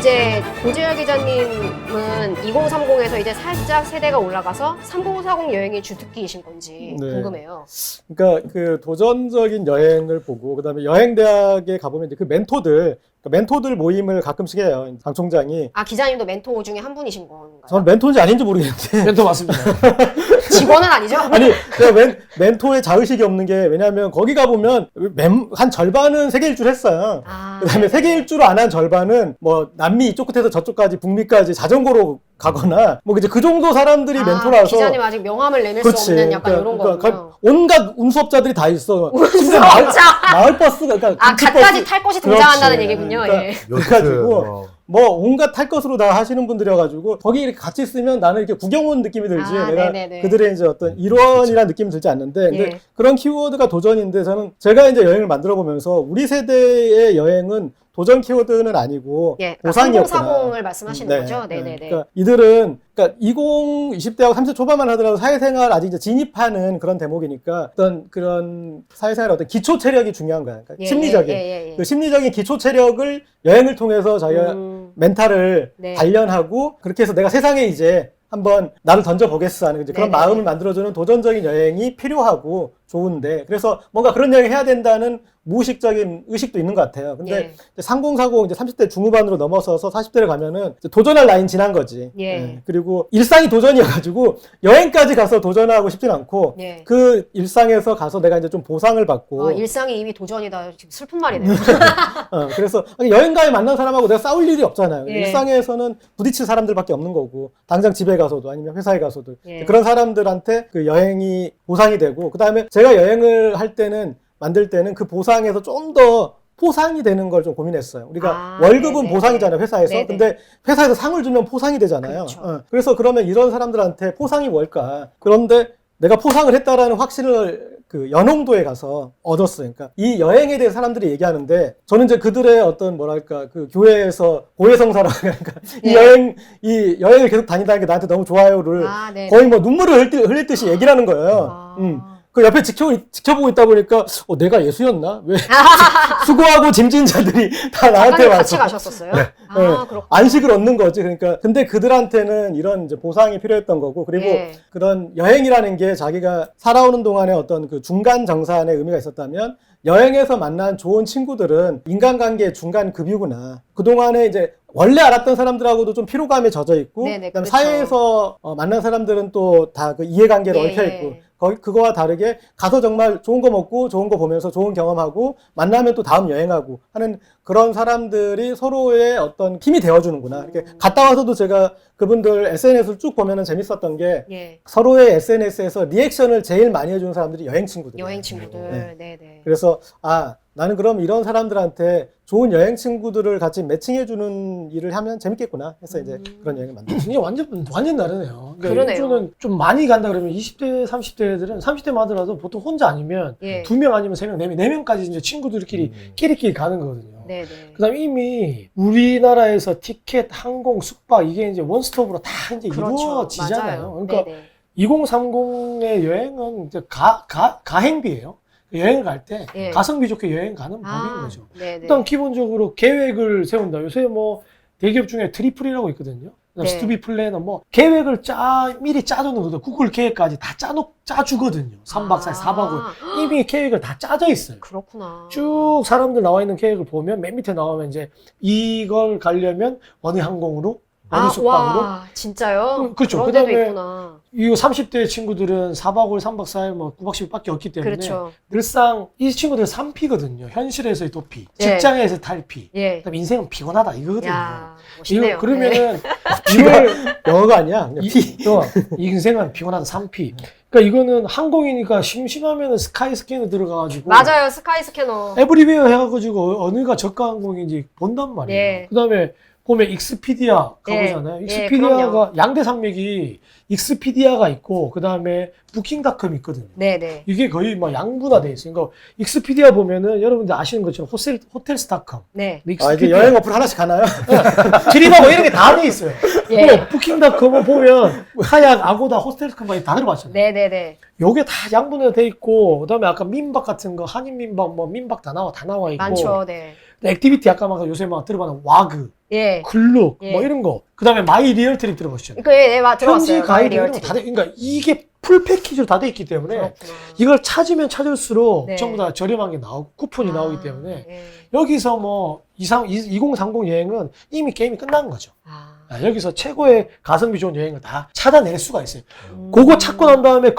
이제 고재열 기자님은 2030에서 이제 살짝 세대가 올라가서 3040 여행이 주특기이신 건지 네. 궁금해요. 그러니까 그 도전적인 여행을 보고 그다음에 여행대학에 가보면 이제 그 멘토들 모임을 가끔씩 해요. 장 총장이. 아, 기자님도 멘토 중에 한 분이신 건가요? 저는 멘토인지 아닌지 모르겠는데. 멘토 맞습니다. 직원은 아니죠? 아니, 제가 멘토에 자의식이 없는 게 왜냐하면 거기 가보면 한 절반은 세계 일주를 했어요. 아, 그다음에 세계 일주를 안 한 절반은 뭐 남미 이쪽 끝에서 저쪽까지 북미까지 자전거로 가거나 뭐 이제 그 정도 사람들이 멘토라서. 기자님 아직 명함을 내밀 그렇지. 수 없는 약간 이런 거군요. 온갖 운수업자들이 다 있어. 운수업자! 마을 버스가 그러니까 아, 갖가지 탈 것이 등장한다는 그렇지. 얘기군요. 그러니까 예. 그래가지고 뭐 온갖 탈 것으로 다 하시는 분들이어가지고 거기 이렇게 같이 있으면 나는 이렇게 구경 온 느낌이 들지. 아, 내가 네네네. 그들의 이제 어떤 일원이라는 느낌이 들지 않는데 근데 예. 그런 키워드가 도전인데 저는 제가 이제 여행을 만들어 보면서 우리 세대의 여행은 도전 키워드는 아니고 예. 보상이었구나. 3040을 말씀하시는 거죠? 네네네. 그러니까 이들은 그러니까 2020대하고 30대 초반만 하더라도 사회생활 아직 이제 진입하는 그런 대목이니까 어떤 그런 사회생활 어떤 기초 체력이 중요한 거야. 그러니까 예, 심리적인 예. 그 심리적인 기초 체력을 여행을 통해서 자기가 멘탈을 네. 단련하고 그렇게 해서 내가 세상에 이제 한번 나를 던져보겠어 하는 이제 그런 네네네. 마음을 만들어주는 도전적인 여행이 필요하고 좋은데 그래서 뭔가 그런 여행 해야 된다는 무의식적인 의식도 있는 것 같아요. 근데 예. 이제 3040 이제 30대 중후반으로 넘어서서 40대를 가면은 이제 도전할 라인 지난 거지. 예. 그리고 일상이 도전이어가지고 여행까지 가서 도전하고 싶진 않고 예. 그 일상에서 가서 내가 이제 좀 보상을 받고 일상이 이미 도전이다. 지금 슬픈 말이네요. 그래서 여행가에 만난 사람하고 내가 싸울 일이 없잖아요. 예. 일상에서는 부딪힐 사람들밖에 없는 거고 당장 집에 가서도 아니면 회사에 가서도 예. 그런 사람들한테 그 여행이 보상이 되고 그 다음에 제가 여행을 할 때는 만들 때는 그 보상에서 좀 더 포상이 되는 걸 좀 고민했어요. 우리가 월급은 네네. 보상이잖아요, 회사에서. 네네. 근데 회사에서 상을 주면 포상이 되잖아요. 그렇죠. 그래서 그러면 이런 사람들한테 포상이 뭘까? 그런데 내가 포상을 했다라는 확신을 그 연홍도에 가서 얻었어요. 그러니까 이 여행에 대해서 사람들이 얘기하는데 저는 이제 그들의 어떤 뭐랄까 그 교회에서 고해성사라고 그러니까 네. 이 여행을 계속 다닌다는 게 나한테 너무 좋아요를 네네. 거의 뭐 눈물을 흘릴 듯이 얘기를 하는 거예요. 그 옆에 지켜보고 있다 보니까 내가 예수였나? 왜 수고하고 짐진 자들이 다 나한테 와서 같이 가셨었어요? 네. 그렇구나. 안식을 얻는 거지. 그러니까 근데 그들한테는 이런 이제 보상이 필요했던 거고 그리고 예. 그런 여행이라는 게 자기가 살아오는 동안에 어떤 그 중간 정산의 의미가 있었다면 여행에서 만난 좋은 친구들은 인간관계의 중간 급이구나. 그동안에 이제 원래 알았던 사람들하고도 좀 피로감에 젖어 있고 네네, 그다음에 그렇죠. 사회에서 만난 사람들은 또 다 그 이해관계로 예, 얽혀 예. 있고 그거와 다르게 가서 정말 좋은 거 먹고 좋은 거 보면서 좋은 경험하고 만나면 또 다음 여행하고 하는 그런 사람들이 서로의 어떤 힘이 되어주는구나. 이렇게 갔다 와서도 제가 그분들 SNS를 쭉 보면은 재밌었던 게 예. 서로의 SNS에서 리액션을 제일 많이 해주는 사람들이 여행 친구들이에요. 여행 친구들. 네네. 그래서 나는 그럼 이런 사람들한테 좋은 여행 친구들을 같이 매칭해주는 일을 하면 재밌겠구나 해서 이제 그런 여행을 만들었어요. 이게 완전 다르네요. 그러니까 그러네요. 일주는 좀 많이 간다 그러면 20대, 30대 애들은 30대만 하더라도 보통 혼자 아니면 예. 2명 아니면 3명, 4명, 4명까지 이제 친구들끼리 끼리끼리 가는 거거든요. 네네. 그 다음에 이미 우리나라에서 티켓, 항공, 숙박 이게 이제 원스톱으로 다 이제 이루어지잖아요. 맞아요. 그러니까 네네. 2030의 여행은 이제 가행비예요. 여행을 갈 때 예. 가성비 좋게 여행 가는 법인 거죠. 네네. 일단 기본적으로 계획을 세운다. 요새 뭐 대기업 중에 트리플이라고 있거든요. 네. 스투비 플래너 뭐 계획을 미리 짜두는 거죠. 구글 계획까지 다 짜주거든요. 3박 4일, 4박 5일. 이미 계획을 다 짜져 있어요. 그렇구나. 쭉 사람들 나와 있는 계획을 보면 맨 밑에 나오면 이제 이걸 가려면 어느 항공으로 어느 숙박으로. 와, 진짜요? 그렇죠. 그런 데도 그다음에 있구나. 이거 30대 친구들은 4박 5일, 3박 4일, 뭐 9박 10일밖에 없기 때문에 그렇죠. 늘상 이 친구들은 3P거든요. 현실에서의 도피, 예. 직장에서의 탈피, 예. 그다음에 인생은 피곤하다 이거거든요. 야, 멋있네요. 그러면은 이걸 영어가 아니야. 그냥 이 인생은 피곤하다 3P. 그러니까 이거는 항공이니까 심심하면은 스카이스캐너 들어가가지고 맞아요. 스카이 스캐너. 에브리웨어 해가지고 어느가 저가 항공인지 본단 말이에요. 예. 그다음에 보면 익스피디아 가보잖아요. 예, 익스피디아가 그럼요. 양대 산맥이 익스피디아가 있고 그다음에 부킹닷컴이 있거든요. 네네. 이게 거의 뭐 양분화돼 있어요. 그러니까 익스피디아 보면은 여러분들 아시는 것처럼 호텔스닷컴, 네. 이제 여행 어플 하나씩 가나요? 트립하고 이런 게 다 돼 있어요. 예. 또 부킹닷컴을 보면 카약, 아고다, 호텔스닷컴 다 들어봤잖아요. 네네네. 요게 다 양분화 돼 있고 그다음에 아까 민박 같은 거 한인 민박 뭐 민박 다 나와 있고 많죠. 네. 액티비티 아까 막 요새 막 들어봤는 와그 예. 글룩, 예. 뭐 이런 거. 그 다음에 마이 리얼 트립 들어보시죠. 들어봤어요. 현지 가이드 이런 리얼티. 거다 돼. 그러니까 이게 풀 패키지로 다 돼 있기 때문에 그렇구나. 이걸 찾으면 찾을수록 네. 전부 다 저렴한 게 나오고 쿠폰이 나오기 때문에 예. 여기서 뭐 2030 여행은 이미 게임이 끝난 거죠. 아. 여기서 최고의 가성비 좋은 여행을 다 찾아낼 수가 있어요. 음. 그거 찾고 난 다음에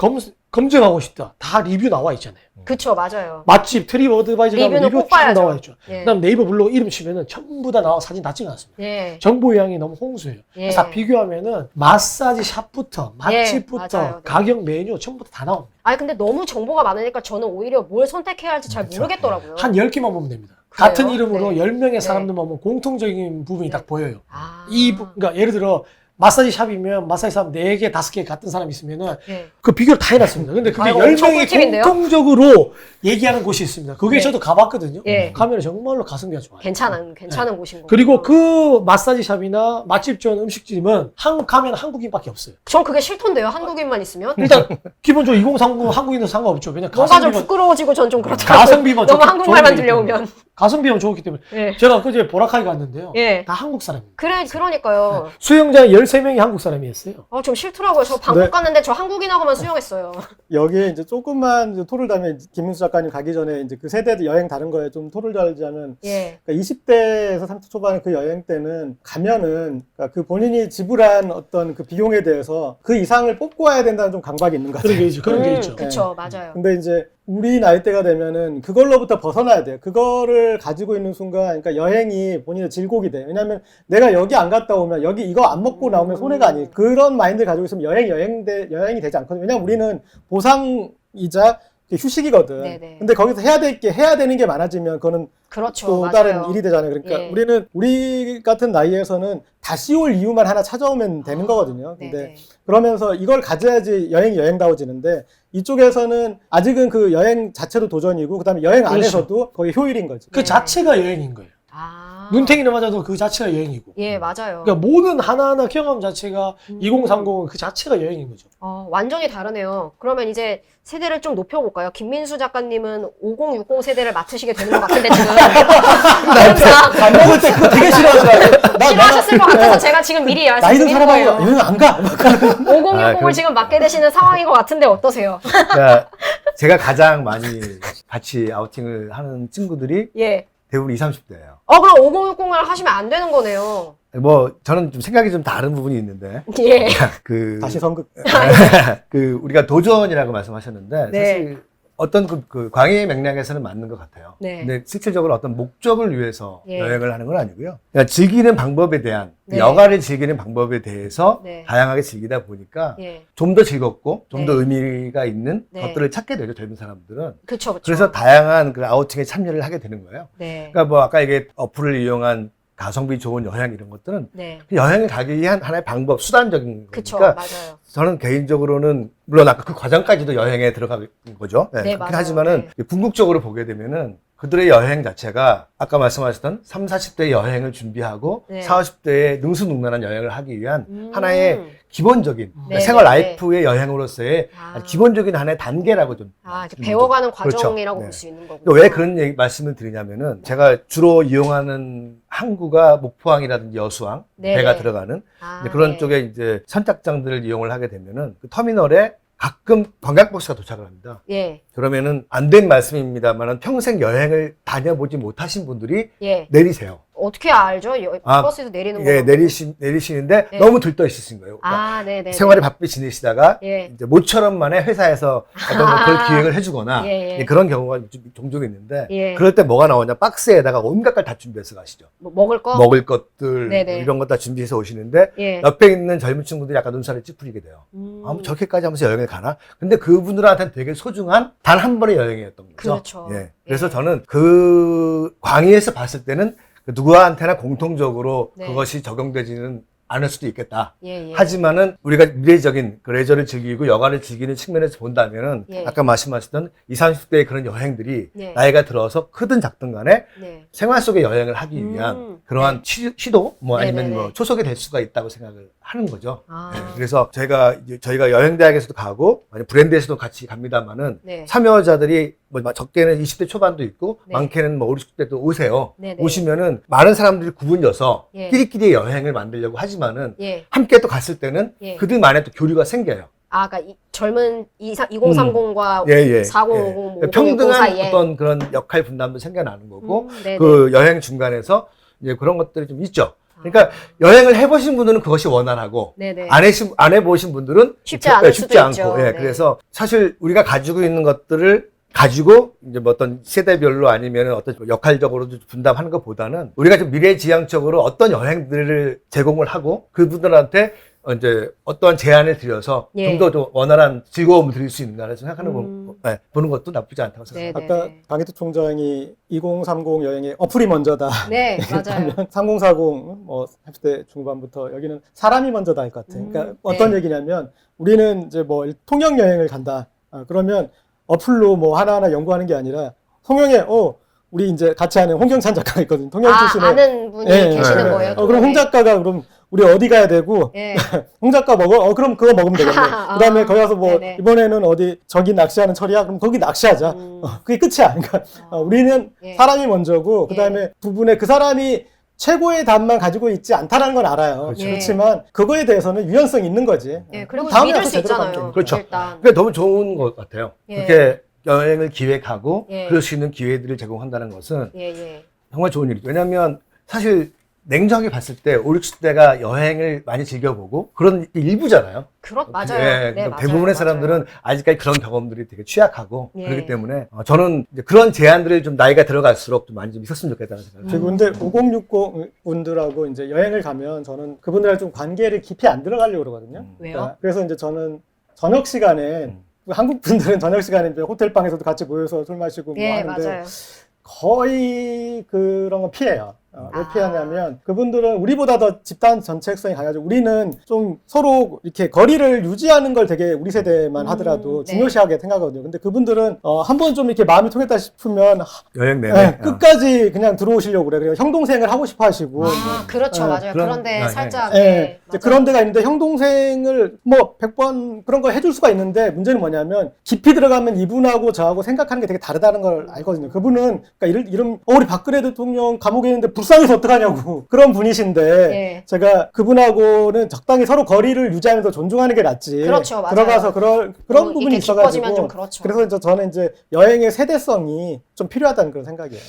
검증하고 싶다. 다 리뷰 나와 있잖아요. 그쵸, 맞아요. 맛집 트립 어드바이저 리뷰는 리뷰 꼭 쭉 봐야죠. 나와 있죠. 예. 그다음 네이버 블로그 이름 치면은 전부 다 나와 사진 다 찍어놨습니다. 예. 정보 요양이 너무 홍수예요. 예. 그래서 다 비교하면은 마사지 샵부터 맛집부터 맞아요. 네. 가격 메뉴 전부 다 나옵니다. 아니, 근데 너무 정보가 많으니까 저는 오히려 뭘 선택해야 할지 잘 그렇죠. 모르겠더라고요. 한 10개만 보면 됩니다. 그래요? 같은 이름으로 네. 10명의 사람들만 보면 공통적인 부분이 네. 딱 보여요. 아. 그러니까 예를 들어 마사지 샵이면 마사지 샵 4개, 5개 같은 사람이 있으면은 예. 그 비교를 다 해놨습니다. 근데 그게 아이고, 엄청 10명이 꿀팁인데요? 공통적으로 얘기하는 곳이 있습니다. 그게 네. 저도 가봤거든요. 예. 가면 정말로 가성비가 좋아요. 괜찮은 곳인 거. 그리고 그 마사지 샵이나 맛집 좋은 음식집은 한국 가면 한국인밖에 없어요. 전 그게 싫던데요. 한국인만 있으면. 일단 기본적으로 2030 한국인은 상관없죠. 왜냐 뭔가 좀 부끄러워지고 전 좀 그렇더라고요. 가성비만 너무 좋- 한국말만 좋은 들려오면. 가성비만 좋기 때문에 예. 제가 그제 보라카이 갔는데요. 예. 다 한국 사람입니다. 그러니까요. 수영장에 13명이 한국 사람이었어요. 좀 싫더라고요. 저 방콕 네. 갔는데 저 한국인하고만 수영했어요. 여기에 이제 조금만 이제 토를 달면 김민수 작가님 가기 전에 이제 그 세대 여행 다른 거에 좀 토를 달자면 예. 그러니까 20대에서 30대 초반의 그 여행 때는 가면은 그러니까 그 본인이 지불한 어떤 그 비용에 대해서 그 이상을 뽑고 와야 된다는 좀 강박이 있는 것 같아요. 그런 게 있죠. 그런 게 있죠. 그쵸, 맞아요. 근데 이제 우리 나이대가 되면은 그걸로부터 벗어나야 돼요. 그거를 가지고 있는 순간, 그러니까 여행이 본인의 질곡이 돼요. 왜냐하면 내가 여기 안 갔다 오면 여기 이거 안 먹고 나오면 손해가 아니에요. 그런 마인드를 가지고 있으면 여행이 되지 않거든요. 왜냐하면 우리는 보상이자 휴식이거든. 네네. 근데 거기서 해야 되는 게 많아지면 그거는 그렇죠. 또 맞아요. 다른 일이 되잖아요. 그러니까 예. 우리는 우리 같은 나이에서는 다시 올 이유만 하나 찾아오면 되는 거거든요. 근데 네네. 그러면서 이걸 가져야지 여행이 여행다워지는데 이쪽에서는 아직은 그 여행 자체도 도전이고 그다음에 여행 그렇죠. 안에서도 거의 효율인 거지. 그 네. 자체가 여행인 거예요. 아. 눈탱이를 맞아도 그 자체가 여행이고. 예, 맞아요. 그러니까 모든 하나하나 경험 자체가 2030은 그 자체가 여행인 거죠. 완전히 다르네요. 그러면 이제 세대를 좀 높여볼까요? 김민수 작가님은 5060 세대를 맡으시게 되는 것 같은데 지금. 항상 밥 먹을 때 그거 되게 싫어하더라고요. 싫어하셨을 것 같아서 제가 지금 미리 나이 든 말씀드리는 사람하고 거예요. 여행 안 가. 5060을 그럼- 지금 맡게 되시는 상황인 것 같은데 어떠세요? 그러니까 제가 가장 많이 같이 아우팅을 하는 친구들이 예. 대부분 20, 30대예요. 그럼 5060을 하시면 안 되는 거네요. 뭐 저는 좀 생각이 좀 다른 부분이 있는데 예. 그 다시 선극. 그 우리가 도전이라고 말씀하셨는데 네. 사실 어떤 그 광해의 맥락에서는 맞는 것 같아요. 네. 근데 실질적으로 어떤 목적을 위해서 예. 여행을 하는 건 아니고요. 그러니까 즐기는 방법에 대한 네. 여가를 즐기는 방법에 대해서 네. 다양하게 즐기다 보니까 예. 좀 더 즐겁고 좀 더 네. 의미가 있는 네. 것들을 찾게 되죠. 젊은 사람들은. 그쵸. 그래서 다양한 그 아우팅에 참여를 하게 되는 거예요. 네. 그러니까 뭐 아까 얘기 어플을 이용한 가성비 좋은 여행 이런 것들은 네. 여행을 가기 위한 하나의 방법, 수단적인 그쵸. 거니까 맞아요. 저는 개인적으로는 물론 아까 그 과정까지도 여행에 들어가는 거죠. 네, 네, 그렇긴 맞아요. 하지만은 궁극적으로 보게 되면은 그들의 여행 자체가 아까 말씀하셨던 3, 40대 여행을 준비하고 네. 40, 50대의 능수능란한 여행을 하기 위한 하나의 기본적인 네, 생활 네, 라이프의 여행으로서의 아. 기본적인 하나의 단계라고 좀 이렇게 배워가는 그렇죠. 과정이라고 네. 볼 수 있는 거군요. 왜 그런 말씀을 드리냐면은 제가 주로 이용하는 항구가 목포항이라든지 여수항 네, 배가 네. 들어가는 네. 그런 쪽에 이제 선착장들을 이용을 하게 되면은 그 터미널에 가끔 관광버스가 도착을 합니다. 예. 그러면은 안 된 말씀입니다만은 평생 여행을 다녀보지 못하신 분들이 예. 내리세요. 어떻게 알죠? 아, 버스에서 내리는 거. 예, 내리시는데 네. 너무 들떠 있으신 거예요. 그러니까 네네. 생활에 바삐 지내시다가 예. 이제 모처럼 만에 회사에서 어떤 그걸 기획을 해주거나 예, 예. 그런 경우가 종종 있는데 예. 그럴 때 뭐가 나오냐 박스에다가 온갖 걸 다 준비해서 가시죠. 뭐 먹을 거? 먹을 것들 네네. 이런 것 다 준비해서 오시는데 예. 옆에 있는 젊은 친구들이 약간 눈살을 찌푸리게 돼요. 아, 뭐 저렇게까지 하면서 여행을 가나? 근데 그분들한테는 되게 소중한 단 한 번의 여행이었던 거죠. 그렇죠. 예. 그래서 예. 저는 그 광의에서 봤을 때는 누구한테나 공통적으로 네. 그것이 적용되지는 않을 수도 있겠다. 예, 예. 하지만은 우리가 미래적인 그 레저를 즐기고 여가를 즐기는 측면에서 본다면은 예. 아까 말씀하셨던 20, 30대의 그런 여행들이 네. 나이가 들어서 크든 작든 간에 네. 생활 속의 여행을 하기 위한 그러한 시도 뭐 아니면 네네네. 뭐 초석이 될 수가 있다고 생각을 하는 거죠. 아. 네, 그래서 저희가 여행대학에서도 가고 아니 브랜드에서도 같이 갑니다만은 네. 참여자들이 뭐 적게는 20대 초반도 있고 네. 많게는 뭐 50대도 오세요. 네네. 오시면은 많은 사람들이 구분져서 예. 끼리끼리 여행을 만들려고 하지만은 예. 함께 또 갔을 때는 예. 그들만의 또 교류가 생겨요. 아, 그러니까 젊은 2030과 예, 예. 4050, 예. 뭐 그러니까 5060 평등한 사이에. 어떤 그런 역할 분담도 생겨나는 거고 네네. 그 여행 중간에서 이제 그런 것들이 좀 있죠. 그러니까 여행을 해보신 분들은 그것이 원활하고 네네. 안 해보신 분들은 쉽지 않을 쉽지 수도 않고 있죠. 예, 네. 그래서 사실 우리가 가지고 있는 것들을 가지고 이제 뭐 어떤 세대별로 아니면 어떤 역할적으로도 분담하는 것보다는 우리가 좀 미래지향적으로 어떤 여행들을 제공을 하고 그분들한테 이제 어떠한 제안을 드려서 예. 좀 더 원활한 즐거움을 드릴 수 있는가를 생각하는 네. 보는 것도 나쁘지 않다고 생각합니다. 네네. 아까 강희태 총장이 2030 여행의 어플이 먼저다. 네, 맞아요. 3040, 뭐 30대 중반부터 여기는 사람이 먼저다 할 것 같아요. 그러니까 어떤 네. 얘기냐면 우리는 이제 뭐 통영 여행을 간다. 그러면 어플로 뭐 하나하나 연구하는 게 아니라 통영에 우리 이제 같이 하는 홍경찬 작가가 있거든요. 통영 출신의. 아는 분이 예, 계시는 예, 거예요. 예. 그럼 홍 작가가 그럼 우리 어디 가야 되고 예. 홍 작가 먹어? 그럼 그거 먹으면 되겠네. 그다음에 거기 가서 뭐 네네. 이번에는 어디 저기 낚시하는 철이야? 그럼 거기 낚시하자. 그게 끝이야. 그러니까 우리는 예. 사람이 먼저고 그다음에 두 분의 그 사람이 최고의 답만 가지고 있지 않다라는 건 알아요. 그렇죠. 그렇지만 그거에 대해서는 유연성이 있는 거지. 예, 그리고 다음에 믿을 와서 수 제대로 있잖아요. 가면 그렇죠. 일단. 그게 너무 좋은 것 같아요. 예. 그렇게 여행을 기획하고 예. 그럴 수 있는 기회들을 제공한다는 것은 예, 예. 정말 좋은 일이죠. 왜냐하면 사실 냉정하게 봤을 때 5, 60대가 여행을 많이 즐겨보고 그런 일부잖아요. 맞아요. 예, 네, 그러니까 맞아요. 대부분의 맞아요. 사람들은 아직까지 그런 경험들이 되게 취약하고 예. 그렇기 때문에 저는 이제 그런 제안들을 좀 나이가 들어갈수록 좀 많이 좀 있었으면 좋겠다는 생각을 그리고 근데 5060 분들하고 이제 여행을 가면 저는 그분들하고 좀 관계를 깊이 안 들어가려고 그러거든요. 왜요? 그래서 이제 저는 저녁 시간에 한국 분들은 저녁 시간에 이제 호텔 방에서도 같이 모여서 술 마시고 뭐 예, 하는데 맞아요. 거의 그런 건 피해요. 왜 아. 피하냐면 그분들은 우리보다 더 집단 전체성이 강하죠. 우리는 좀 서로 이렇게 거리를 유지하는 걸 되게 우리 세대만 하더라도 네. 중요시하게 생각하거든요. 근데 그분들은 한 번 좀 이렇게 마음이 통했다 싶으면 여행 내내 네, 끝까지 그냥 들어오시려고 그래요. 형 동생을 하고 싶어 하시고 그렇죠. 예, 맞아요. 그런데 예, 살짝. 예, 네, 이제 맞아요. 그런 데가 있는데 형 동생을 뭐 100번 그런 거 해줄 수가 있는데 문제는 뭐냐면 깊이 들어가면 이분하고 저하고 생각하는 게 되게 다르다는 걸 알거든요. 그분은 그러니까 이런 우리 박근혜 대통령 감옥에 있는데 불쌍해서 어떡하냐고 그런 분이신데 예. 제가 그분하고는 적당히 서로 거리를 유지하면서 존중하는 게 낫지. 그렇죠, 맞아요. 들어가서 그런 부분이 이렇게 깊어지면 좀 있어가지고 그렇죠. 그래서 저는 이제 여행의 세대성이 좀 필요하다는 그런 생각이에요.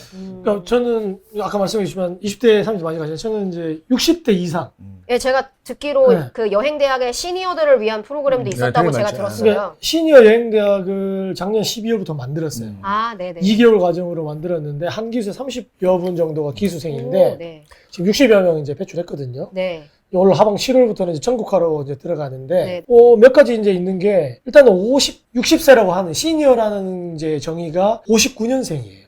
그러니까 저는 아까 말씀해주시면 20대, 30대 많이 가시는데 저는 이제 60대 이상. 예, 제가 듣기로 네. 그 여행대학의 시니어들을 위한 프로그램도 있었다고 되게 제가 많죠. 들었어요. 그러니까 시니어 여행대학을 작년 12월부터 만들었어요. 아, 네네. 2개월 과정으로 만들었는데 한 기수에 30여 분 정도가 기수생인데 오, 네. 지금 60여 명 이제 배출했거든요. 네. 올 하방 7월부터는 이제 전국화로 이제 들어가는데 네. 몇 가지 이제 있는 게 일단은 60세라고 하는 시니어라는 이제 정의가 59년생이에요.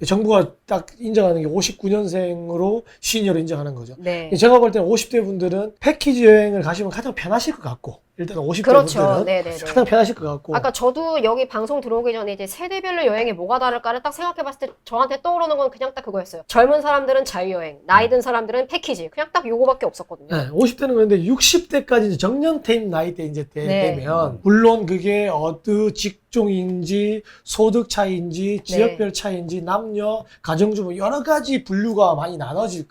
정부가 딱 인정하는 게 59년생으로 시니어로 인정하는 거죠. 네. 제가 볼 때는 50대 분들은 패키지 여행을 가시면 가장 편하실 것 같고 일단 50대 그렇죠. 분들은 네네네. 가장 편하실 것 같고 아까 저도 여기 방송 들어오기 전에 이제 세대별로 여행이 뭐가 다를까를 딱 생각해봤을 때 저한테 떠오르는 건 그냥 딱 그거였어요. 젊은 사람들은 자유여행, 나이 든 사람들은 패키지. 그냥 딱 요거밖에 없었거든요. 네, 50대는 그런데 60대까지 이제 정년퇴임 나이대 이제 네. 되면 물론 그게 어느 직종인지 소득 차이인지 지역별 차이인지 남녀 가정주부 여러 가지 분류가 많이 나눠질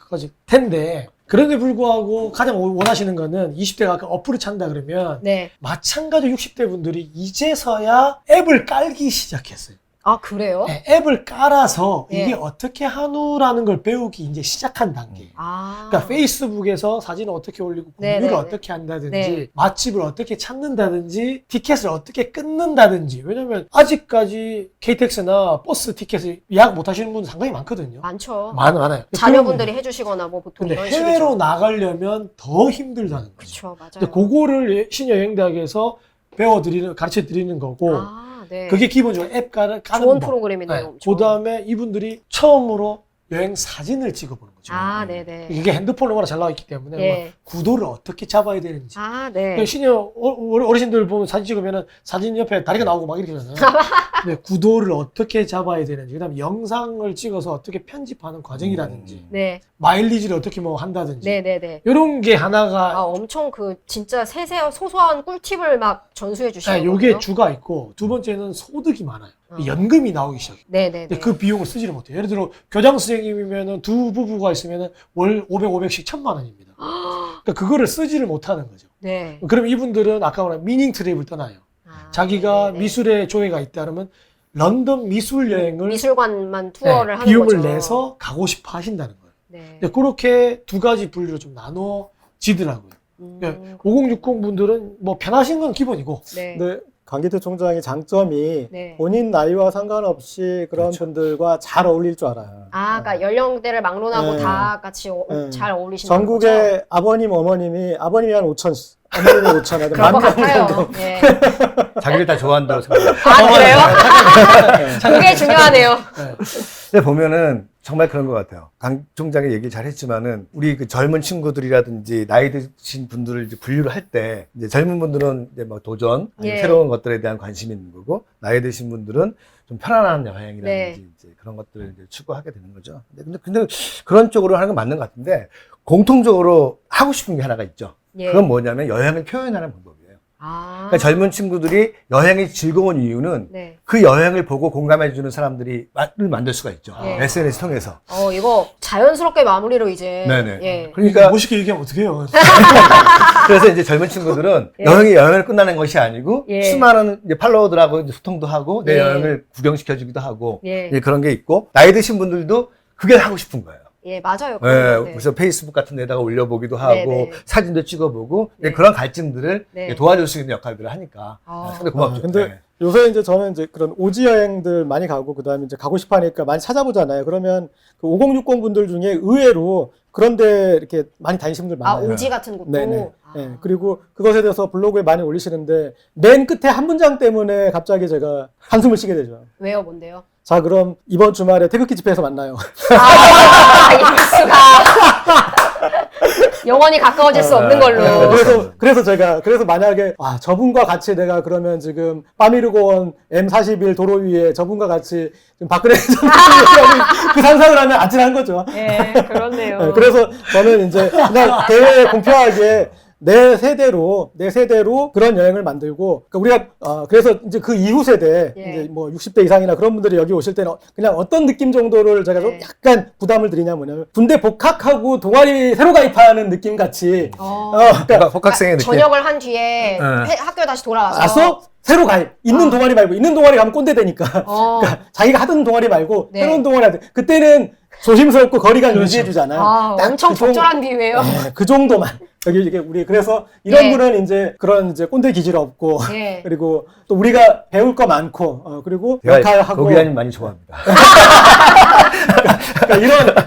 텐데 그런데 불구하고 가장 원하시는 거는 20대가 아까 어플을 찬다 그러면 네. 마찬가지로 60대 분들이 이제서야 앱을 깔기 시작했어요. 아, 그래요? 네, 앱을 깔아서 예. 이게 어떻게 하누라는 걸 배우기 이제 시작한 단계. 아. 그러니까 페이스북에서 사진을 어떻게 올리고 공유를 네네네. 어떻게 한다든지 네. 맛집을 어떻게 찾는다든지 티켓을 어떻게 끊는다든지 왜냐면 아직까지 KTX나 버스 티켓을 예약 못 하시는 분들 상당히 많거든요. 많죠. 많아요. 자녀분들이 해주시거나 뭐 보통 근데 이런 해외로 식이죠. 나가려면 더 힘들다는 거죠. 그쵸, 맞아요. 근데 그거를 신여행대학에서 가르쳐 드리는 거고 아, 네. 그게 기본적으로 앱 까는 좋은 법. 프로그램이네요. 엄청. 그 다음에 이분들이 처음으로 여행 사진을 찍어보는 거죠. 있죠. 아, 네네. 이게 핸드폰으로 워낙 잘 나와 있기 때문에 예. 뭐 구도를 어떻게 잡아야 되는지. 아, 네. 그러니까 시니어 어르신들 보면 사진 찍으면은 사진 옆에 다리가 나오고 막 이렇게 되잖아요. 근데 구도를 어떻게 잡아야 되는지, 그다음에 영상을 찍어서 어떻게 편집하는 과정이라든지, 네. 마일리지를 어떻게 뭐 한다든지, 네네네. 이런 게 아, 하나가 엄청 그 진짜 세세한 소소한 꿀팁을 막 전수해 주시는 네, 요게 주가 있고, 두 번째는 소득이 많아요. 연금이 나오기 시작해요. 네네네. 근데 그 비용을 쓰지를 못해요. 예를 들어 교장 선생님이면은 두 부부가 있으면은 월 500씩 1000만 원입니다. 그러니까 그거를 쓰지를 못하는 거죠. 네. 그럼 이분들은 아까 말한 미닝 트립을 떠나요. 아, 자기가 네네. 미술의 조예가 있다 그러면 런던 미술 여행을 미술관만 투어를 하는 비용을 거죠. 내서 가고 싶어 하신다는 거예요. 네. 근데 그렇게 두 가지 분류로 좀 나눠지더라고요. 음, 5060 분들은 뭐 편하신 건 기본이고, 네. 근데 강기태 총장의 장점이 네. 본인 나이와 상관없이 그런 그렇죠. 분들과 잘 어울릴 줄 알아요. 아, 그러니까 연령대를 막론하고 네. 다 같이 네. 잘 어울리신다는 거죠? 전국의 아버님, 어머님이 한 5천, 어머님이 5천, 그런 것 만 명 같아요. 정도. 네. 자기를 다 좋아한다고 생각해요. 아, 그래요? 그게 중요하네요. 근데 보면은 정말 그런 것 같아요. 강 총장이 얘기 잘 했지만은 우리 그 젊은 친구들이라든지 나이 드신 분들을 이제 분류를 할 때 이제 젊은 분들은 이제 뭐 도전, 아니면 예. 새로운 것들에 대한 관심이 있는 거고 나이 드신 분들은 좀 편안한 여행이라든지 네. 이제 그런 것들을 이제 추구하게 되는 거죠. 근데 그런 쪽으로 하는 건 맞는 것 같은데 공통적으로 하고 싶은 게 하나가 있죠. 예. 그건 뭐냐면 여행을 표현하는 방법이에요. 아. 그러니까 젊은 친구들이 여행이 즐거운 이유는 네. 그 여행을 보고 공감해주는 사람들을 만들 수가 있죠. 예. SNS 통해서. 이거 자연스럽게 마무리로 이제. 네네. 예. 그러니까 멋있게 얘기하면 어떡해요. 그래서 이제 젊은 친구들은 예. 여행을 끝나는 것이 아니고 예. 수많은 이제 팔로워들하고 이제 소통도 하고 내 예. 여행을 구경시켜주기도 하고 예. 이제 그런 게 있고 나이 드신 분들도 그게 하고 싶은 거예요. 예, 맞아요. 예, 네. 그래서 페이스북 같은 데다가 올려보기도 하고 네네. 사진도 찍어보고 네. 그런 갈증들을 네. 도와줄 수 있는 역할들을 하니까 아. 상당히 고맙죠. 근데 네. 요새 이제 저는 이제 그런 오지 여행들 많이 가고 그다음에 이제 가고 싶어 하니까 많이 찾아보잖아요. 그러면 그 5060 분들 중에 의외로 그런데 이렇게 많이 다니시는 분들 아, 많아요. 오지 같은 것도. 네네. 아. 네, 그리고 그것에 대해서 블로그에 많이 올리시는데 맨 끝에 한 문장 때문에 갑자기 제가 한숨을 쉬게 되죠. 왜요, 뭔데요? 자, 그럼 이번 주말에 태극기 집회에서 만나요. 아, 이럴 수가. 영원히 가까워질 수 없는 걸로. 그래서 만약에 저분과 같이 내가 그러면 지금 파미르고원 M41 도로 위에 저분과 같이 지금 박근혜 그 상상을 하면 아찔한 거죠. 예, 그렇네요. 네, 그래서 저는 이제 그냥 대회 공평하게 내 세대로 그런 여행을 만들고, 그러니까 우리가 그래서 이제 그 이후 세대 예. 이제 뭐 60대 이상이나 그런 분들이 여기 오실 때는 그냥 어떤 느낌 정도를 제가 좀 예. 약간 부담을 드리냐 뭐냐면 군대 복학하고 동아리 새로 가입하는 느낌 같이 그러니까 복학생의 느낌. 전역을 한 뒤에 네. 학교에 다시 돌아와서. 와서 새로 가입. 있는 동아리 말고 있는 동아리 가면 꼰대 되니까. 그러니까 자기가 하던 동아리 말고 네. 새로운 동아리 하든 그때는 조심스럽고 거리감 그렇죠. 유지해 주잖아요. 엄청 적절한 비유예요. 그 정도만. 여기 이게 우리 그래서 이런 예. 분은 이제 그런 이제 꼰대 기질 없고 예. 그리고 또 우리가 배울 거 많고 그리고 제가 역할하고 고기자님 많이 좋아합니다. 그러니까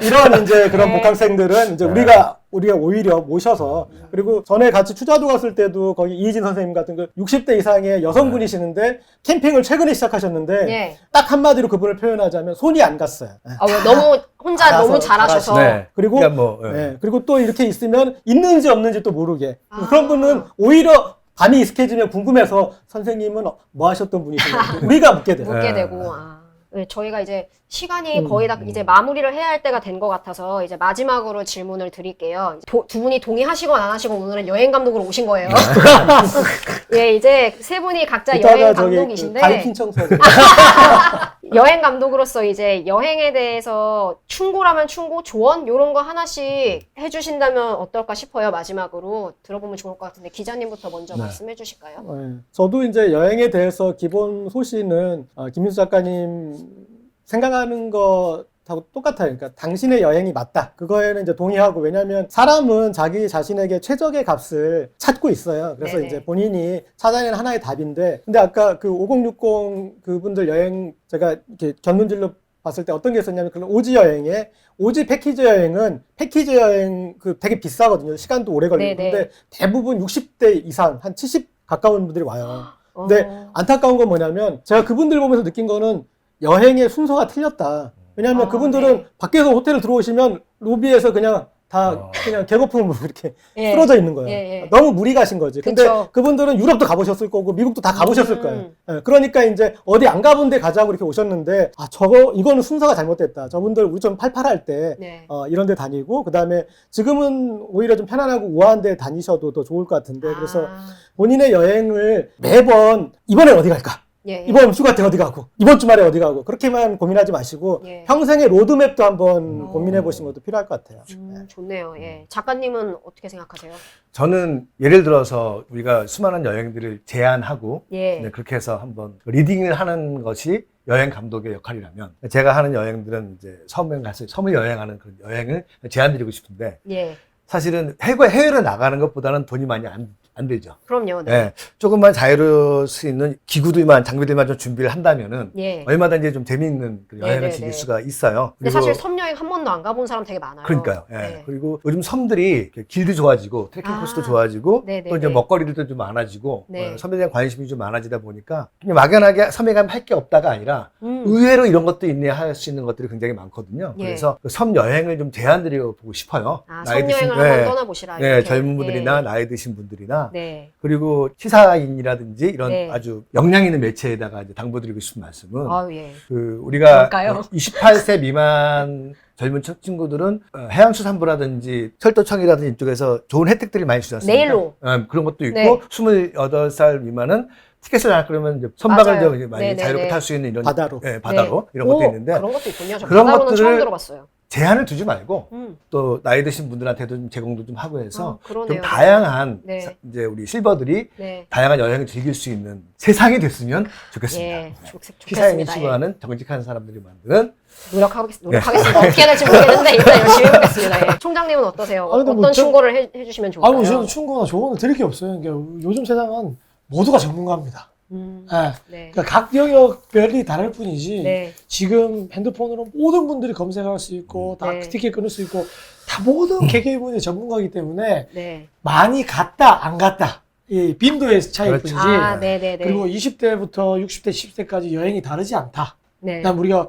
이런 이제 그런 네. 복학생들은 이제 우리가 오히려 모셔서 그리고 전에 같이 추자도 갔을 때도 거기 이희진 선생님 같은 그 60대 이상의 여성분이시는데 캠핑을 최근에 시작하셨는데 예. 딱 한마디로 그분을 표현하자면 손이 안 갔어요. 너무 혼자 알아서 너무 잘하셔서. 네. 그리고 그러니까 뭐, 예. 네, 그리고 또 이렇게 있으면 있는지 없는지 또 모르게 아. 그런 분은 오히려 밤이 익숙해지면 궁금해서 선생님은 뭐 하셨던 분이신가 우리가 묻게 돼요. 묻게 네. 되고. 네, 저희가 이제 시간이 거의 다 이제 마무리를 해야 할 때가 된 것 같아서 이제 마지막으로 질문을 드릴게요. 두 분이 동의하시건 안 하시건 오늘은 여행 감독으로 오신 거예요. 예, 이제 세 분이 각자 여행 이따가 저기 감독이신데 가입 신청서 여행 감독으로서 이제 여행에 대해서 충고라면 충고, 조언 이런 거 하나씩 해주신다면 어떨까 싶어요. 마지막으로 들어보면 좋을 것 같은데 기자님부터 먼저 네. 말씀해 주실까요? 네. 저도 이제 여행에 대해서 기본 소신은 김민수 작가님 생각하는 것하고 똑같아요. 그러니까 당신의 여행이 맞다. 그거에는 이제 동의하고 왜냐하면 사람은 자기 자신에게 최적의 값을 찾고 있어요. 그래서 네네. 이제 본인이 찾아낸 하나의 답인데 근데 아까 그 5060 그분들 여행 제가 이렇게 견눈질로 봤을 때 어떤 게 있었냐면 그런 오지 여행에 오지 패키지 여행은 패키지 여행 그 되게 비싸거든요. 시간도 오래 걸리고 네네. 근데 대부분 60대 이상 한 70 가까운 분들이 와요. 근데 어. 안타까운 건 뭐냐면 제가 그분들 보면서 느낀 거는 여행의 순서가 틀렸다. 왜냐하면 아, 그분들은 네. 밖에서 호텔을 들어오시면 로비에서 그냥 다 그냥 개거품으로 이렇게 예. 쓰러져 있는 거예요. 예, 예. 너무 무리 가신 거지. 근데 그쵸. 그분들은 유럽도 가보셨을 거고 미국도 다 가보셨을 음. 거예요. 예, 그러니까 이제 어디 안 가본 데 가자고 이렇게 오셨는데 이거는 순서가 잘못됐다. 저분들 우리 좀 팔팔할 때 네. 이런 데 다니고 그다음에 지금은 오히려 좀 편안하고 우아한 데 다니셔도 더 좋을 것 같은데 그래서 아, 본인의 여행을 매번 이번엔 어디 갈까? 예, 예. 이번 휴가 때 어디 가고 이번 주말에 어디 가고 그렇게만 고민하지 마시고 예. 평생의 로드맵도 한번 어. 고민해 보시는 것도 필요할 것 같아요. 좋네요. 예. 작가님은 어떻게 생각하세요? 저는 예를 들어서 우리가 수많은 여행들을 제안하고 예. 네, 그렇게 해서 한번 리딩을 하는 것이 여행 감독의 역할이라면 제가 하는 여행들은 이제 섬을 여행하는 그런 여행을 제안드리고 싶은데 예. 사실은 해외로 나가는 것보다는 돈이 많이 안 들죠. 그럼요. 네. 네, 조금만 자유로울 수 있는 기구들만 장비들만 좀 준비를 한다면은 예. 얼마든지 좀 재미있는 그 여행을 네네네. 즐길 수가 있어요. 근데 사실 섬 여행 한 번도 안 가본 사람 되게 많아요. 그러니까요. 예. 네. 그리고 요즘 섬들이 이렇게 길도 좋아지고 트레킹 아, 코스도 좋아지고 네네네. 또 이제 먹거리들도 좀 많아지고 네. 섬에 대한 관심이 좀 많아지다 보니까 그냥 막연하게 섬에 가면 할 게 없다가 아니라 의외로 이런 것도 있네 할 수 있는 것들이 굉장히 많거든요. 예. 그래서 그섬 여행을 좀 제안드려 보고 싶어요. 아, 나이 섬 드신- 여행을 한번 떠나보시라. 네, 이렇게. 젊은 분들이나 예. 나이 드신 분들이나 네. 그리고 시사인이라든지 이런 네. 아주 역량 있는 매체에다가 이제 당부드리고 싶은 말씀은 아유, 예. 그 우리가 뭘까요? 28세 미만 젊은 친구들은 해양수산부라든지 철도청이라든지 이쪽에서 좋은 혜택들이 많이 주지 않습니까? 네일로. 그런 것도 있고 네. 28살 미만은 티켓을 안 그러면 이제 선박을 맞아요. 이제 많이 네네네. 자유롭게 탈 수 있는 이런 바다로. 바다로 네. 이런 것도 오, 있는데 그런 것도 있군요. 저 그런 바다로는 처음 것들을 들어봤어요. 제한을 두지 말고 음. 또 나이 드신 분들한테도 좀 제공도 좀 하고 해서 그러네요. 좀 다양한 네. 이제 우리 실버들이 네. 다양한 여행을 즐길 수 있는 세상이 됐으면 좋겠습니다. 예. 시사인이 좋겠습니다. 예. 추구하는 정직한 사람들이 만드는 노력하겠습니다. 어떻게 해야 될지 모르겠는데 일단 열심히 해보겠습니다. 예. 총장님은 어떠세요? 아니, 근데 어떤 뭐 충고를 해주시면 좋을까요? 아니, 저는 충고나 조언을 드릴 게 없어요. 그러니까 요즘 세상은 모두가 전문가입니다. 예. 네. 그러니까 각 영역별이 다를 뿐이지 네. 지금 핸드폰으로 모든 분들이 검색할 수 있고 다 네. 티켓 끊을 수 있고 다 모든 개개인분이 전문가이기 때문에 네. 많이 갔다 안 갔다 이 빈도의 차이일 그렇죠. 뿐이지 아, 네네네. 그리고 20대부터 60대, 70대까지 여행이 다르지 않다. 네. 그다음 우리가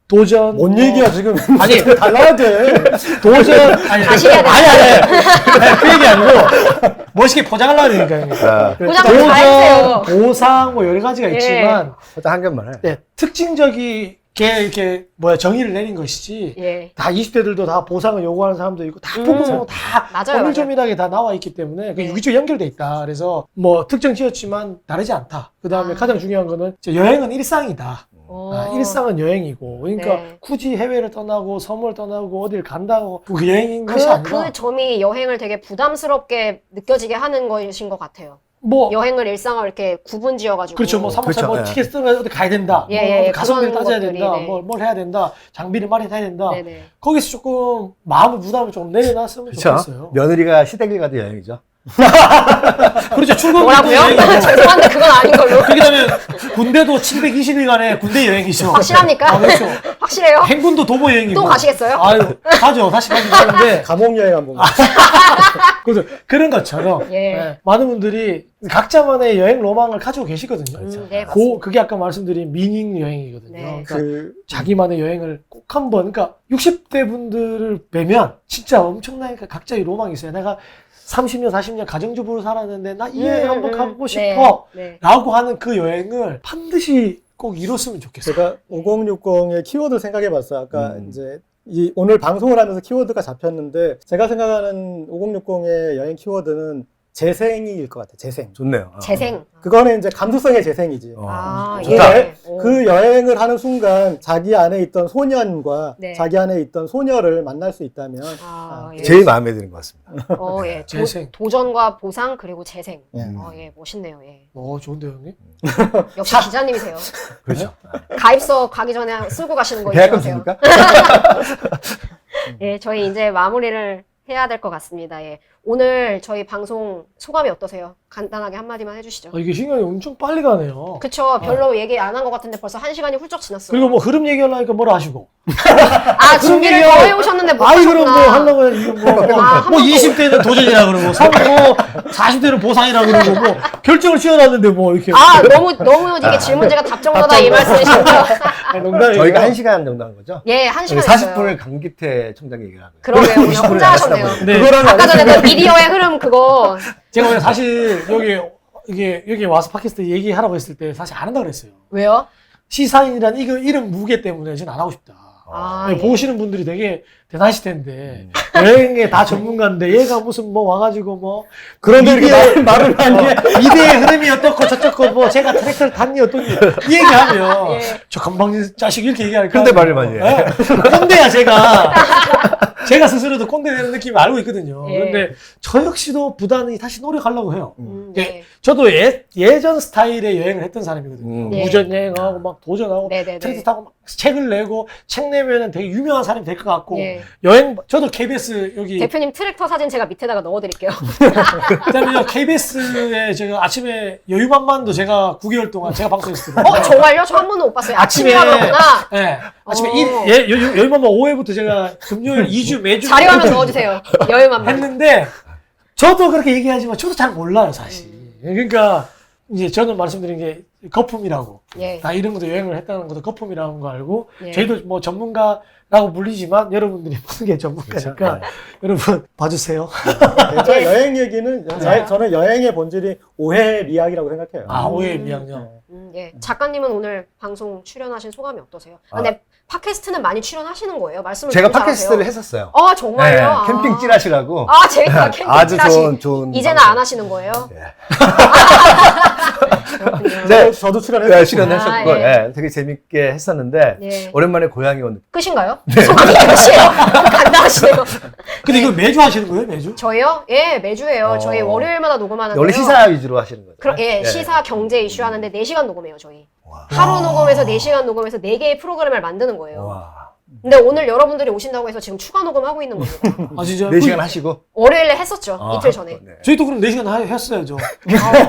도전 뭔 얘기야 지금? 아니 달라야 돼. 도전 아니 다시 해야 돼. 아니 그 얘기 아니고 멋있게 포장하려고 그러니까 포장 좀 잘해주세요. 보상 뭐 여러 가지가 예. 있지만 일단 한 개만 해. 네, 특징적이게 이렇게 정의를 내린 것이지 예. 다 20대들도 다 보상을 요구하는 사람도 있고 다 보고 다 맞아요, 어밀조밀하게 다 나와 있기 때문에 그 네. 유기적으로 연결돼 있다. 그래서 뭐 특정 지었지만 다르지 않다. 그 다음에 아. 가장 중요한 거는 이제 여행은 일상이다. 어. 일상은 여행이고 그러니까 네. 굳이 해외를 떠나고 섬을 떠나고 어딜 간다고 그 여행인 것이 아니라 그 점이 여행을 되게 부담스럽게 느껴지게 하는 것인 것 같아요. 뭐 여행을 일상을 이렇게 구분 지어가지고. 그렇죠. 뭐 사무실 그렇죠. 뭐 예. 티켓 쓰면 어디 가야 된다. 예, 뭐 예, 어디 가성비를 그런 따져야 것들이, 된다. 네. 뭘 해야 된다. 장비를 마련해야 된다. 네네. 거기서 조금 마음의 부담을 좀 내려놨으면 그렇죠. 좋겠어요. 며느리가 시댁을 가도 여행이죠. 그렇죠. 출국 뭐라고요? 죄송한데 그건 아닌 걸로. 그다음에 군대도 720일간의 군대 여행이죠. 확실합니까? 아, 그렇죠. 확실해요? 행군도 도보 여행이고. 또 가시겠어요? 아유, 가죠. 다시 가긴 하는데. 감옥 여행 한번. 그래서 그런 것처럼 예. 예, 많은 분들이 각자만의 여행 로망을 가지고 계시거든요. 네, 맞습니다. 그게 아까 말씀드린 미닝 여행이거든요. 네. 그러니까 자기만의 여행을 꼭 한번, 그러니까 60대 분들을 뵈면 진짜 엄청나게 각자의 로망이 있어요. 내가 30년, 40년 가정주부로 살았는데 나 이 여행 한번 가보고 싶어. 네. 라고 하는 그 여행을 반드시 꼭 이뤘으면 좋겠어요. 제가 5060의 키워드 생각해 봤어요. 아까 이제 오늘 방송을 하면서 키워드가 잡혔는데 제가 생각하는 5060의 여행 키워드는 재생일 것 같아요. 재생. 좋네요. 재생. 그거는 이제 감수성의 재생이지. 아, 좋다. 예. 오. 그 여행을 하는 순간 자기 안에 있던 소년과 네. 자기 안에 있던 소녀를 만날 수 있다면 아, 예. 제일 마음에 드는 것 같습니다. 예. 재생. 도전과 보상 그리고 재생. 예. 예, 멋있네요. 예. 좋은데요, 형님? 역시 기자님이세요. 그렇죠. 가입서 가기 전에 쓰고 가시는 거 계약금 잊지 마세요. 줍니까? 예, 저희 이제 마무리를 해야 될 것 같습니다. 예. 오늘 저희 방송 소감이 어떠세요? 간단하게 한마디만 해주시죠. 이게 시간이 엄청 빨리 가네요. 그쵸. 별로 얘기 안 한 것 같은데 벌써 1시간이 훌쩍 지났어요. 그리고 뭐 흐름 얘기하려니까 뭐라 하시고. 아, 준비를 얘기하고- 더 해오셨는데 못 아이, 그럼 뭐 하셨구나. 하려고 해. 이거 뭐, 아, 한 뭐 번도- 20대는 도전이라 그러고, 40대는 보상이라 그러고, 뭐, 결정을 지어놨는데 뭐, 이렇게. 아, 너무 이게 질문제가 답정너다 이 말씀이시죠? 농담이에요. 저희가 1시간 정도 한 거죠? 예, 1시간 40분을 강기태 총장이 얘기를 하고요. 그러게요. 오늘 20분을 혼자 하셨네요. 네. 그거랑 아까 전에 그 미디어의 흐름 그거. 제가 오늘 사실 여기 와서 팟캐스트 얘기하라고 했을 때 사실 안 한다고 그랬어요. 왜요? 시사인이라는 이름 무게 때문에 저는 안 하고 싶다. 아, 네, 예. 보시는 분들이 되게 대단하실 텐데 여행에 다 전문가인데 얘가 무슨 뭐 와가지고 뭐 그런데 이렇게 미디어의- 말을 하니 미래의 흐름이 어떻고 저쩌고 뭐 제가 트랙터를 탔니 어떠니 이 얘기하면 예. 저 건방진 자식 이렇게 얘기할까? 근데 말을 많이 해. 꼰대야 제가 스스로도 꼰대 되는 느낌을 알고 있거든요. 예. 그런데 저 역시도 부단히 다시 노력하려고 해요. 네. 저도 예전 스타일의 여행을 했던 사람이거든요. 예. 무전 여행하고 막 도전하고 네네네. 트랙터 타고 막 책을 내고 책 내면은 되게 유명한 사람이 될 것 같고 예. 여행 저도 KBS 여기 대표님 트랙터 사진 제가 밑에다가 넣어드릴게요. 그다음에 KBS에 제가 아침에 여유만만도 제가 9개월 동안 제가 방송했었거든요. 정말요? 저 한 번도 못 봤어요. 아침에 하는구나. 예, 아침에 어. 여유만만 5회부터 제가 금요일 2주 매주 자료화면 넣어주세요. 여유만 했는데 저도 그렇게 얘기하지만 저도 잘 몰라요 사실. 그러니까 이제 저는 말씀드린 게 거품이라고 예. 다 이런 것도 여행을 했다는 것도 거품이라는 거 알고 예. 저희도 뭐 전문가라고 불리지만 여러분들이 모든 게 전문가니까 그렇죠. 여러분 봐주세요. 저 여행 얘기는 저는 여행의 본질이 오해 미학이라고 생각해요. 아 오해 미안요. 예. 작가님은 오늘 방송 출연하신 소감이 어떠세요? 근데 팟캐스트는 많이 출연하시는 거예요? 말씀을 제가 너무 팟캐스트를 잘하세요. 했었어요. 아, 정말요? 네, 아. 캠핑 찌라시라고. 아, 제가 캠핑 아주 찌라시. 좋은 이제는 방송. 안 하시는 거예요? 예. 그렇군요. 네. 저도 출연했어요. 네, 출연했었고, 아, 예. 예, 되게 재밌게 했었는데, 예. 오랜만에 고향에 온 끝인가요? 소감이 끝이에요. 간단하시네요. 근데 이거 매주 하시는 거예요 매주? 저희요? 예, 매주 해요. 어. 저희 월요일마다 녹음하는데요. 원래 시사 위주로 하시는 거죠? 예, 시사 경제 이슈 하는데 4시간 녹음해요, 저희. 와. 하루 녹음해서 4시간 녹음해서 4개의 프로그램을 만드는 거예요. 와. 근데 오늘 여러분들이 오신다고 해서 지금 추가 녹음하고 있는 겁니다. 아 진짜? 4시간 하시고. 월요일에 했었죠. 아, 이틀 전에. 네. 저희도 그럼 4시간 했어야죠.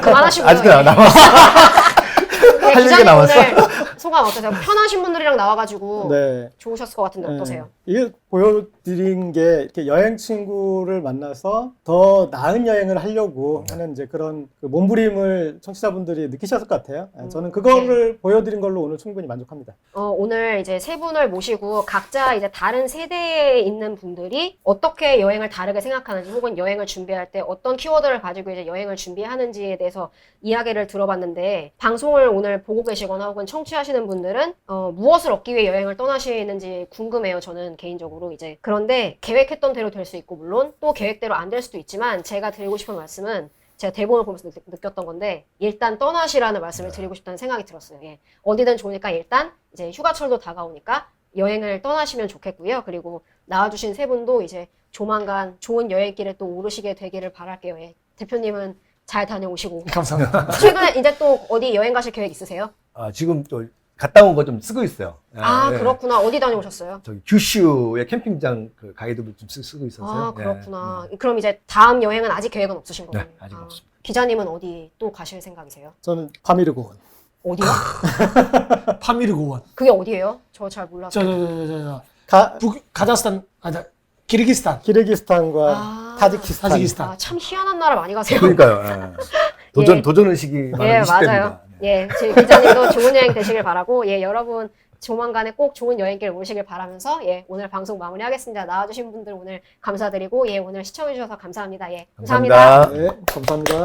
그만하시고요. 아직도 예. 남았어. 네, 할 얘기가 기자님 남았어? 오늘 소감 어떠세요? 편하신 분들이랑 나와가지고 네. 좋으셨을 것 같은데 어떠세요? 이게 보여드린 게 이렇게 여행 친구를 만나서 더 나은 여행을 하려고 하는 이제 그런 그 몸부림을 청취자분들이 느끼셨을 것 같아요. 저는 그거를 보여드린 걸로 오늘 충분히 만족합니다. 오늘 이제 세 분을 모시고 각자 이제 다른 세대에 있는 분들이 어떻게 여행을 다르게 생각하는지 혹은 여행을 준비할 때 어떤 키워드를 가지고 이제 여행을 준비하는지에 대해서 이야기를 들어봤는데 방송을 오늘 보고 계시거나 혹은 청취하시는 분들은 무엇을 얻기 위해 여행을 떠나시는지 궁금해요. 저는 개인적으로 이제 그런데 계획했던 대로 될 수 있고 물론 또 계획대로 안 될 수도 있지만 제가 드리고 싶은 말씀은 제가 대본을 보면서 느꼈던 건데 일단 떠나시라는 말씀을 드리고 싶다는 생각이 들었어요. 예. 어디든 좋으니까 일단 이제 휴가철도 다가오니까 여행을 떠나시면 좋겠고요. 그리고 나와주신 세 분도 이제 조만간 좋은 여행길에 또 오르시게 되기를 바랄게요. 예. 대표님은 잘 다녀오시고 감사합니다. 최근에 이제 또 어디 여행 가실 계획 있으세요? 아, 지금 또 갔다 온 거 좀 쓰고 있어요. 아 예. 그렇구나. 어디 다녀오셨어요? 저기 규슈의 캠핑장 그 가이드북 좀 쓰고 있어서요. 아 예. 그렇구나. 그럼 이제 다음 여행은 아직 계획은 없으신 거군요. 네, 아직 없습니다. 기자님은 어디 또 가실 생각이세요? 저는 파미르 고원. 어디요? 파미르 고원. 그게 어디예요? 저 잘 몰라서. 카자흐스탄 키르기스탄. 키르기스탄과 아. 타지키스탄. 타지키스탄. 참 희한한 나라 많이 가세요. 그러니까요. 예. 도전 의식이 많은 예, 20대입니다. 맞아요. 예, 제 기자님도 좋은 여행 되시길 바라고, 예, 여러분 조만간에 꼭 좋은 여행길 오시길 바라면서, 예, 오늘 방송 마무리하겠습니다. 나와주신 분들 오늘 감사드리고, 예, 오늘 시청해주셔서 감사합니다. 예, 감사합니다. 감사합니다. 네, 감사합니다.